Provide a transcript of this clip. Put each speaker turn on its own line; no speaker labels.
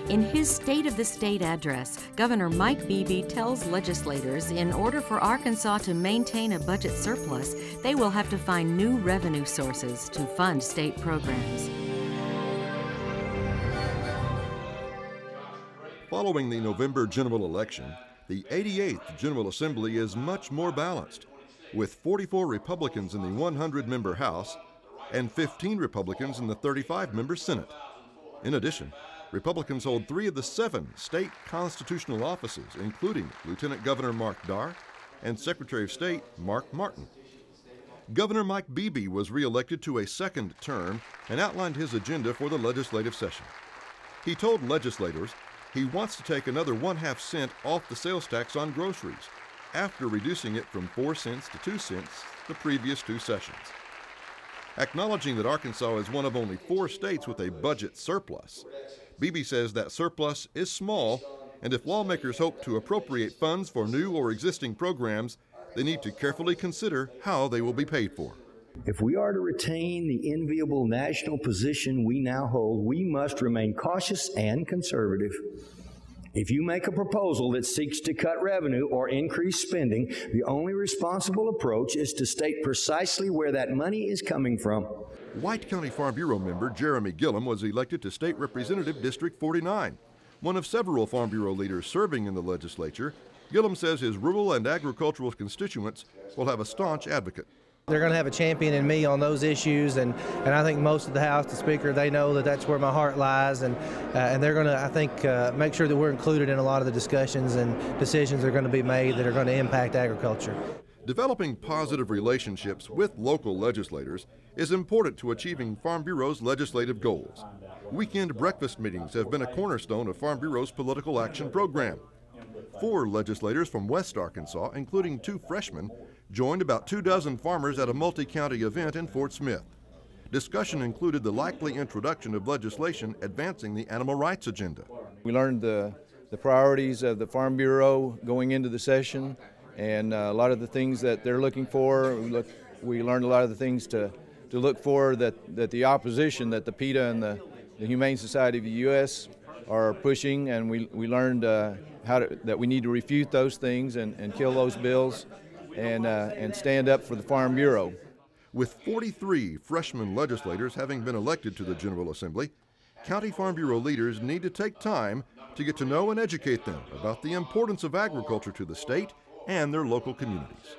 In his State of the State address, Governor Mike Beebe tells legislators in order for Arkansas to maintain a budget surplus, they will have to find new revenue sources to fund state programs.
Following the November general election, the 88th General Assembly is much more balanced, with 44 Republicans in the 100-member House and 15 Republicans in the 35-member Senate. In addition, Republicans hold 3 of the 7 state constitutional offices, including Lieutenant Governor Mark Darr and Secretary of State Mark Martin. Governor Mike Beebe was reelected to a second term and outlined his agenda for the legislative session. He told legislators he wants to take another 1/2 cent off the sales tax on groceries, after reducing it from 4 cents to 2 cents the previous 2 sessions. Acknowledging that Arkansas is one of only 4 states with a budget surplus, Beebe says that surplus is small, and if lawmakers hope to appropriate funds for new or existing programs, they need to carefully consider how they will be paid for.
If we are to retain the enviable national position we now hold, we must remain cautious and conservative. If you make a proposal that seeks to cut revenue or increase spending, the only responsible approach is to state precisely where that money is coming from.
White County Farm Bureau member Jeremy Gillum was elected to State Representative District 49. One of several Farm Bureau leaders serving in the legislature, Gillum says his rural and agricultural constituents will have a staunch advocate.
They're going to have a champion in me on those issues, and I think most of the House, the Speaker, they know that that's where my heart lies, and they're going to, I think, make sure that we're included in a lot of the discussions and decisions that are going to be made that are going to impact agriculture.
Developing positive relationships with local legislators is important to achieving Farm Bureau's legislative goals. Weekend breakfast meetings have been a cornerstone of Farm Bureau's political action program. 4 legislators from West Arkansas, including 2 freshmen, joined about 24 farmers at a multi-county event in Fort Smith. Discussion included the likely introduction of legislation advancing the animal rights agenda.
We learned the priorities of the Farm Bureau going into the session, and a lot of the things that they're looking for. We learned a lot of the things to look for that the opposition, that the PETA and the Humane Society of the U.S. are pushing, and we learned that we need to refute those things and kill those bills and stand up for the Farm Bureau.
With 43 freshman legislators having been elected to the General Assembly, County Farm Bureau leaders need to take time to get to know and educate them about the importance of agriculture to the state and their local communities.